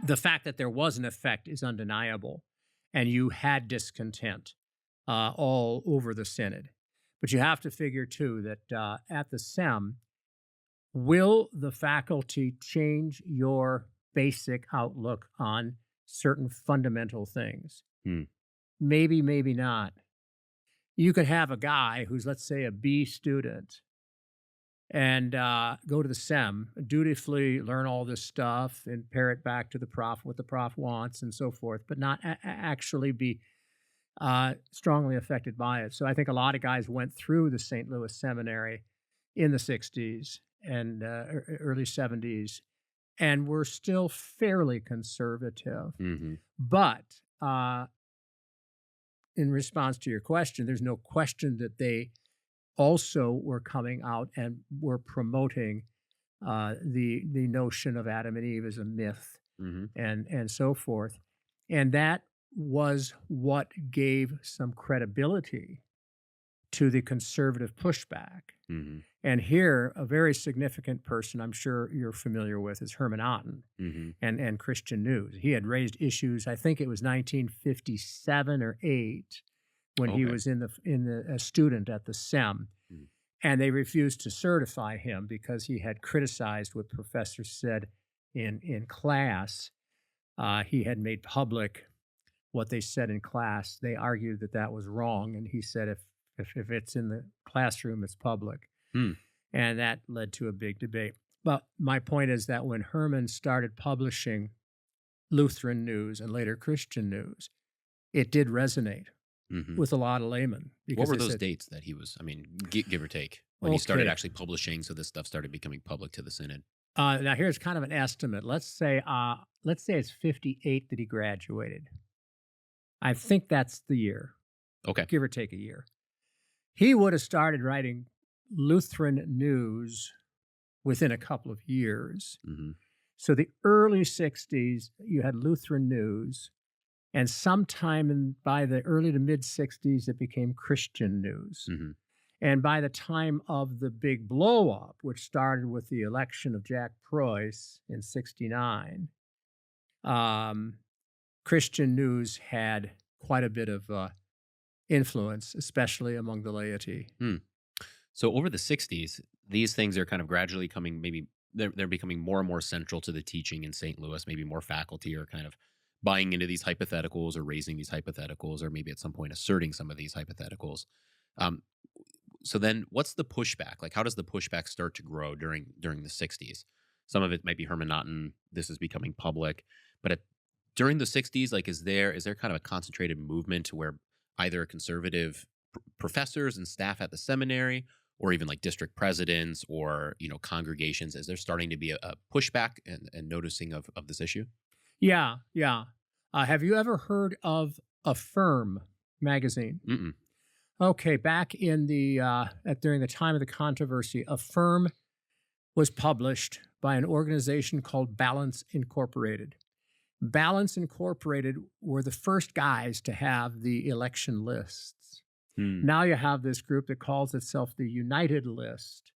the fact that there was an effect is undeniable, and you had discontent all over the Synod. But you have to figure, too, that at the Sem, will the faculty change your basic outlook on certain fundamental things? Maybe, maybe not. You could have a guy who's, let's say, a B student and go to the Sem, dutifully learn all this stuff and pair it back to the prof, what the prof wants and so forth, but not actually be strongly affected by it. So I think a lot of guys went through the St. Louis Seminary in the 60s and early 70s, and were still fairly conservative. But in response to your question, there's no question that they also were coming out and were promoting the notion of Adam and Eve as a myth and so forth. And that was what gave some credibility to the conservative pushback. And here, a very significant person I'm sure you're familiar with is Herman Otten and Christian News. He had raised issues, I think it was 1957 or 8, when he was a student at the Sem, and they refused to certify him because he had criticized what professors said in class. He had made public what they said in class. They argued that that was wrong, and he said if it's in the classroom, it's public. And that led to a big debate. But my point is that when Herman started publishing Lutheran News and later Christian News, it did resonate with a lot of laymen. What were those dates that he was, I mean, give or take, when he started actually publishing, so this stuff started becoming public to the Synod? Now, here's kind of an estimate. Let's say it's 58 that he graduated. I think that's the year. Okay. Give or take a year. He would have started writing Lutheran News within a couple of years. So the early 60s, you had Lutheran News, and sometime by the early to mid 60s, it became Christian News. And by the time of the big blow up, which started with the election of Jack Preus in 69, Christian News had quite a bit of influence, especially among the laity. So over the 60s, these things are kind of gradually coming, maybe they're becoming more and more central to the teaching in St. Louis. Maybe more faculty are kind of buying into these hypotheticals or raising these hypotheticals, or maybe at some point asserting some of these hypotheticals. So then what's the pushback? Like, how does the pushback start to grow during the 60s? Some of it might be Herman Otten. This is becoming public. But during the 60s, like, is there kind of a concentrated movement to where either conservative professors and staff at the seminary, or even like district presidents or, congregations, is there starting to be a pushback and noticing of this issue? Yeah. Have you ever heard of Affirm magazine? Okay, back in during the time of the controversy, Affirm was published by an organization called Balance Incorporated. Balance Incorporated were the first guys to have the election lists. Now you have this group that calls itself the United List,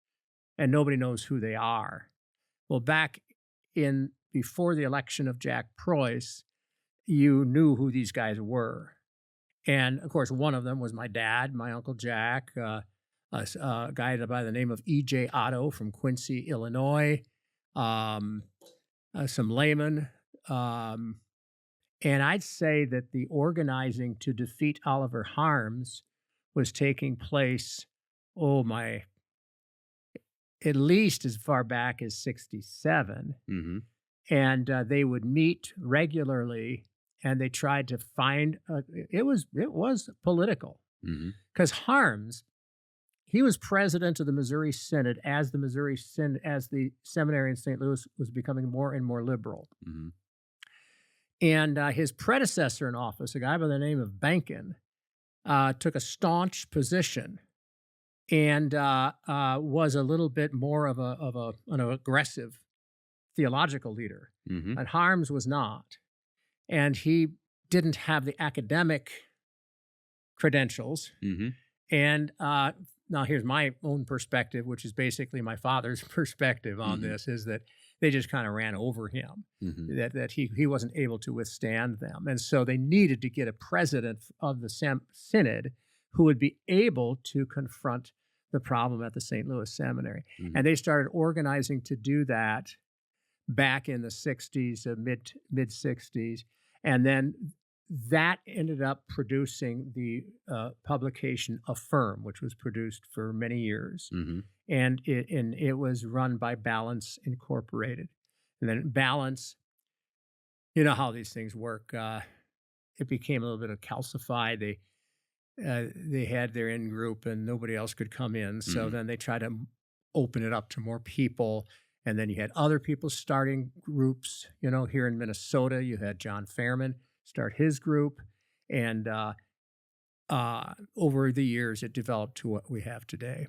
and nobody knows who they are. Well, before the election of Jack Preus, you knew who these guys were. And, of course, one of them was my dad, my Uncle Jack, a guy by the name of E.J. Otto from Quincy, Illinois, some laymen. And I'd say that the organizing to defeat Oliver Harms was taking place, at least as far back as 67. And they would meet regularly, and they tried to find, it was political. Because Harms, he was president of the Missouri Synod as the seminary in St. Louis was becoming more and more liberal. And his predecessor in office, a guy by the name of Bankin, took a staunch position and was a little bit more of an aggressive theological leader. And Harms was not. And he didn't have the academic credentials. And now here's my own perspective, which is basically my father's perspective on this, is that they just kind of ran over him, that he wasn't able to withstand them. And so they needed to get a president of the Synod who would be able to confront the problem at the St. Louis Seminary. And they started organizing to do that back in the 60s, mid 60s. And then that ended up producing the publication Affirm, which was produced for many years. And it was run by Balance Incorporated. And then Balance, you know how these things work. It became a little bit of calcified. They had their in-group and nobody else could come in. So then they tried to open it up to more people. And then you had other people starting groups. You know, here in Minnesota, you had John Fairman start his group. And over the years, it developed to what we have today.